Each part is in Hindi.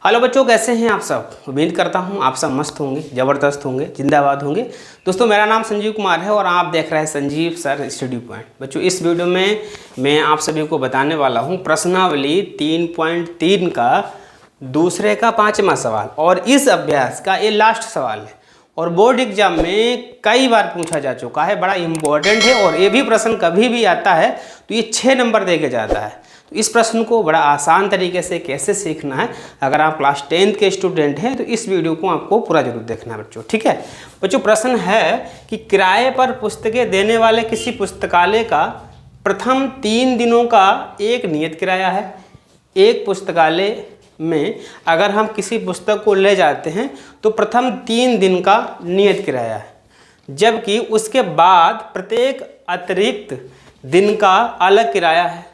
हेलो बच्चों, कैसे हैं आप सब। उम्मीद करता हूं आप सब मस्त होंगे, ज़बरदस्त होंगे, जिंदाबाद होंगे। दोस्तों, मेरा नाम संजीव कुमार है और आप देख रहे हैं संजीव सर स्टडी पॉइंट। बच्चों, इस वीडियो में मैं आप सभी को बताने वाला हूं प्रश्नावली 3.3 का दूसरे का 5वां सवाल और इस अभ्यास का ये लास्ट सवाल है और बोर्ड एग्जाम में कई बार पूछा जा चुका है, बड़ा इंपॉर्टेंट है। और ये भी प्रश्न कभी भी आता है तो ये 6 नंबर दे के जाता है। तो इस प्रश्न को बड़ा आसान तरीके से कैसे सीखना है, अगर आप क्लास 10th के स्टूडेंट हैं तो इस वीडियो को आपको पूरा जरूर देखना है बच्चों। ठीक है बच्चों, प्रश्न है कि किराए पर पुस्तकें देने वाले किसी पुस्तकालय का प्रथम 3 दिनों का एक नियत किराया है। एक पुस्तकालय में अगर हम किसी पुस्तक को ले जाते हैं तो प्रथम 3 दिन का नियत किराया है, जबकि उसके बाद प्रत्येक अतिरिक्त दिन का अलग किराया है।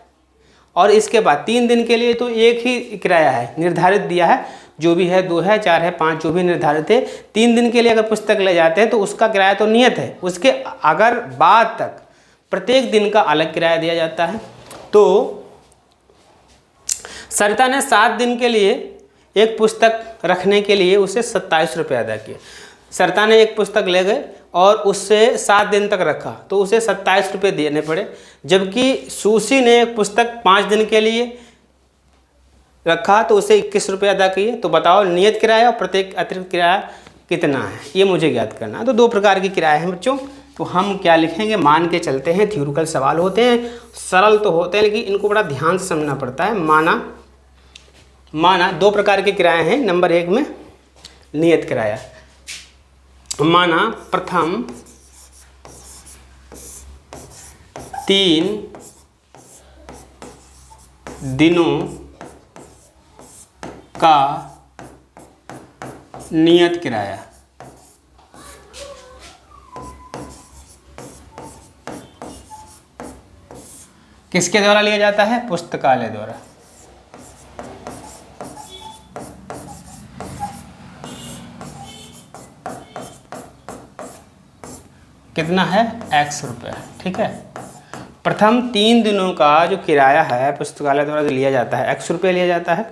और इसके बाद 3 दिन के लिए तो एक ही किराया है, निर्धारित दिया है, जो भी है 2 है 4 है 5 जो भी निर्धारित है। 3 दिन के लिए अगर पुस्तक ले जाते हैं तो उसका किराया तो नियत है, उसके अगर बाद तक प्रत्येक दिन का अलग किराया दिया जाता है। तो सरिता ने 7 दिन के लिए एक पुस्तक रखने के लिए उसे 27 रुपये अदा किए। सरिता ने एक पुस्तक ले गए और उससे 7 दिन तक रखा तो उसे 27 रुपये देने पड़े, जबकि सुशी ने एक पुस्तक 5 दिन के लिए रखा तो उसे 21 रुपये अदा किए। तो बताओ नियत किराया और प्रत्येक अतिरिक्त किराया कितना है, ये मुझे ज्ञात करना है। तो 2 प्रकार की किराए हैं बच्चों। तो हम क्या लिखेंगे, मान के चलते हैं, थ्योरिकल सवाल होते हैं, सरल तो होते हैं लेकिन इनको बड़ा ध्यान से समझना पड़ता है। माना 2 प्रकार के किराए हैं। नंबर 1 में नियत किराया, माना प्रथम 3 दिनों का नियत किराया। किसके द्वारा लिया जाता है, पुस्तकालय द्वारा। कितना है, x रुपये। ठीक है, प्रथम 3 दिनों का जो किराया है पुस्तकालय द्वारा जो लिया जाता है x रुपये लिया जाता है।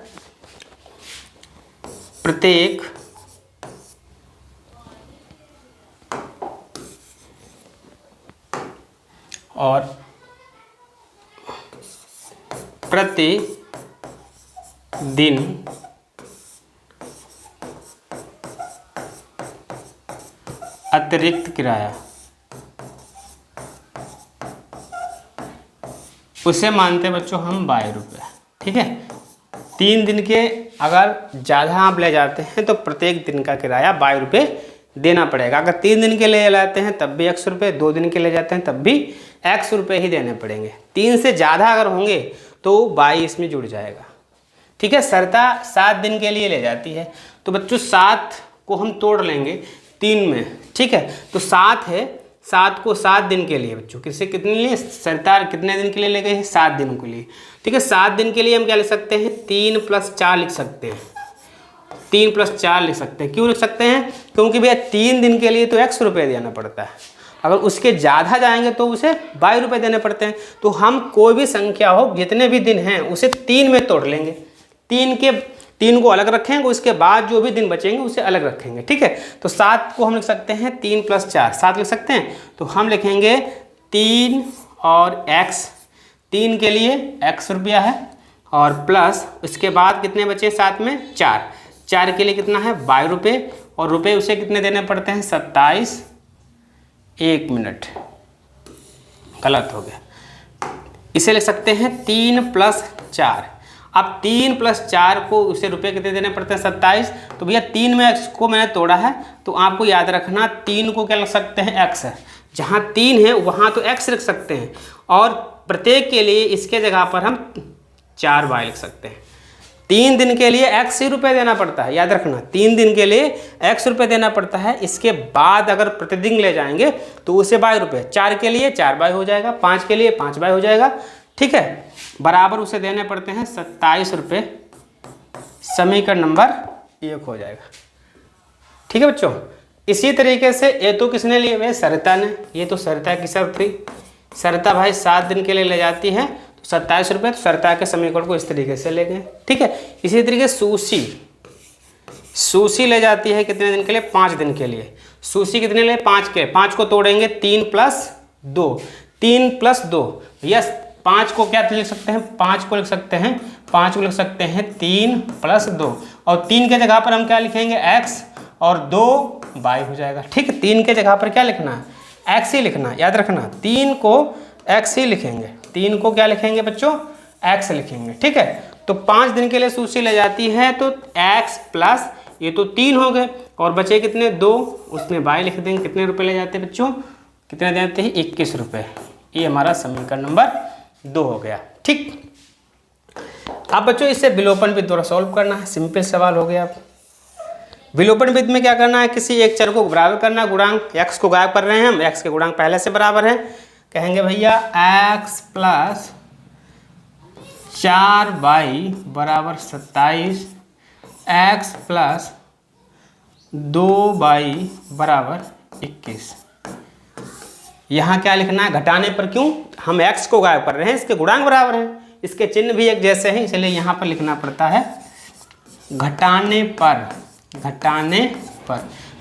प्रत्येक और प्रति दिन अतिरिक्त किराया, उसे मानते हैं बच्चों हम 22 रुपये। ठीक है, 3 दिन के अगर ज़्यादा आप ले जाते हैं तो प्रत्येक दिन का किराया 22 रुपये देना पड़ेगा। अगर 3 दिन के लिए लाते हैं तब भी x रुपये, 2 दिन के लिए जाते हैं तब भी x रुपये ही देने पड़ेंगे। 3 से ज़्यादा अगर होंगे तो 22 इसमें जुड़ जाएगा। ठीक है, सरिता 7 दिन के लिए ले जाती है तो बच्चों 7 को हम तोड़ लेंगे 3 में। ठीक है, तो 7 है, 7 को 7 दिन के लिए बच्चों किससे कितने लिए, सरिता कितने दिन के लिए ले गए हैं, 7 दिनों के लिए। ठीक है, 7 दिन के लिए हम क्या लिख सकते हैं, 3 + 4 लिख सकते हैं। 3 + 4 लिख सकते हैं। क्यों लिख सकते हैं, क्योंकि भैया 3 दिन के लिए तो x रुपये देना पड़ता है, अगर उसके ज़्यादा जाएंगे तो उसे 22 रुपये देने पड़ते हैं। तो हम कोई भी संख्या हो, जितने भी दिन हैं उसे 3 में तोड़ लेंगे। 3 को अलग रखेंगे, उसके बाद जो भी दिन बचेंगे उसे अलग रखेंगे। ठीक है, तो 7 को हम लिख सकते हैं 3 + 4 7 लिख सकते हैं। तो हम लिखेंगे 3 और x, 3 के लिए x रुपया है और प्लस उसके बाद कितने बचे साथ में 4 के लिए कितना है 22 रुपये और रुपये उसे कितने देने पड़ते हैं 27। 1 मिनट गलत हो गया, इसे लिख सकते हैं 3 + 4। अब 3 + 4 को उसे रुपये कितने देने पड़ते हैं 27। तो भैया 3 में x को मैंने तोड़ा है तो आपको याद रखना 3 को क्या लिख सकते हैं x है, जहाँ 3 है वहाँ तो x लिख सकते हैं और प्रत्येक के लिए इसके जगह पर हम 4y लिख सकते हैं। 3 दिन के लिए x ही रुपये देना पड़ता है, याद रखना 3 दिन के लिए x रुपये देना पड़ता है। इसके बाद अगर प्रतिदिन ले जाएंगे तो उसे 22 रुपये, 4 के लिए 4y हो जाएगा, 5 के लिए 5y हो जाएगा। ठीक है, बराबर उसे देने पड़ते हैं 27 रुपये। समीकरण नंबर 1 हो जाएगा। ठीक है बच्चों, इसी तरीके से ये तो किसने लिए हुए, सरिता ने। ये तो सरिता की शर्त थी। सरिता भाई 7 दिन के लिए ले जाती है तो 27 रुपये, तो सरिता के समीकरण को इस तरीके से ले गए। ठीक है, इसी तरीके सुशी सुशी ले जाती है कितने दिन के लिए? 5 दिन के लिए। सुशी कितने लिए? 5 के। 5 को तोड़ेंगे 3 + 2, 3 + 2। यस, 5 को क्या लिख सकते हैं? 5 को लिख सकते हैं 3 + 2, और 3 के जगह पर हम क्या लिखेंगे? x, और 2 y हो जाएगा। ठीक है, 3 के जगह पर क्या लिखना है? x ही लिखना है, याद रखना। 3 को x ही लिखेंगे, 3 को क्या लिखेंगे बच्चों? x लिखेंगे। ठीक है, तो 5 दिन के लिए सुशी ले जाती है तो x प्लस ये तो 3 हो गए, और बचे कितने? 2, उसमें y लिख देंगे। कितने रुपए ले जाते हैं बच्चों? कितने देते हैं? 21 रुपये। ये हमारा समीकरण नंबर 2 हो गया। ठीक, अब बच्चों इससे विलोपन विधि द्वारा सॉल्व करना है। सिंपल सवाल हो गया। विलोपन विधि में क्या करना है? किसी एक चर को बराबर करना है, गुणांक x को गायब कर रहे हैं हम, x के गुणांक पहले से बराबर है। कहेंगे भैया x + 4y = 27, x + 2y = 21। यहाँ क्या लिखना है? घटाने पर, क्यों? हम x को गायब कर रहे हैं, इसके गुणांक बराबर हैं, इसके चिन्ह भी एक जैसे हैं, इसलिए यहाँ पर लिखना पड़ता है घटाने पर।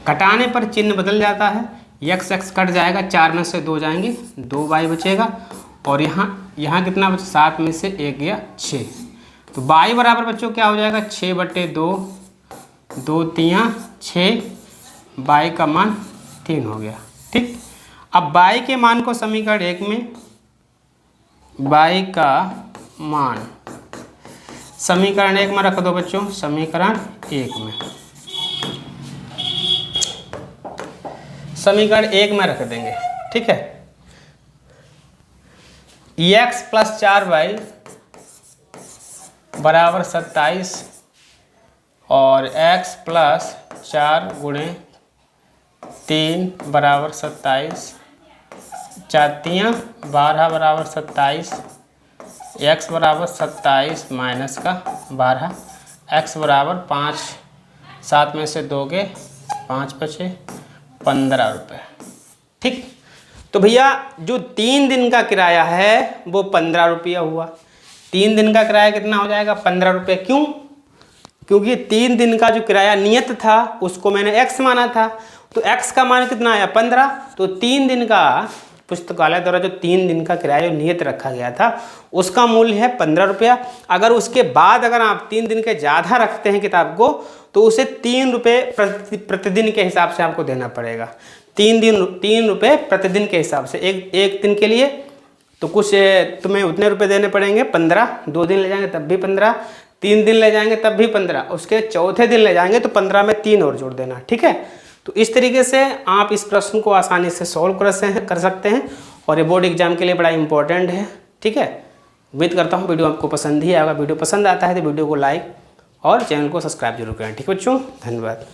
घटाने पर चिन्ह बदल जाता है, x कट जाएगा, 4 में से 2 जाएंगे, 2y बचेगा, और यहाँ कितना बचा? 7 में से 1 गया 6, तो y बराबर बच्चों क्या हो जाएगा? 6/2, 2 3 6, y का मान 3 हो गया। ठीक, अब y के मान को समीकरण 1 में, y का मान समीकरण 1 में रख दो बच्चों, समीकरण 1 में, समीकरण 1 में रख देंगे। ठीक है, x + 4y = 27, और x + 4 × 3 = 27, 4 3 12 = 27, x = 27 माइनस का 12, x = 5, 7 में से 2 गए 5 बचे, 15 रुपये। ठीक, तो भैया जो 3 दिन का किराया है वो 15 रुपया हुआ। 3 दिन का किराया कितना हो जाएगा? 15 रुपये। क्यों? क्योंकि 3 दिन का जो किराया नियत था उसको मैंने x माना था, तो x का मान कितना आया? 15। तो 3 दिन का पुस्तकालय द्वारा जो 3 दिन का किराया जो नियत रखा गया था उसका मूल्य है 15 रुपया। अगर उसके बाद अगर आप 3 दिन के ज़्यादा रखते हैं किताब को तो उसे 3 रुपये प्रतिदिन के हिसाब से आपको देना पड़ेगा। 3 रुपये प्रतिदिन के हिसाब से, एक दिन के लिए तो कुछ तुम्हें उतने रुपए देने पड़ेंगे 15, 2 दिन ले जाएंगे तब भी 15, 3 दिन ले जाएंगे तब भी 15, उसके चौथे दिन ले जाएंगे तो 15 में 3 और जोड़ देना। ठीक है, तो इस तरीके से आप इस प्रश्न को आसानी से सॉल्व कर सकते हैं, और ये बोर्ड एग्जाम के लिए बड़ा इंपॉर्टेंट है। ठीक है, उम्मीद करता हूँ वीडियो आपको पसंद ही आएगा। वीडियो पसंद आता है तो वीडियो को लाइक और चैनल को सब्सक्राइब जरूर करें। ठीक है बच्चों, धन्यवाद।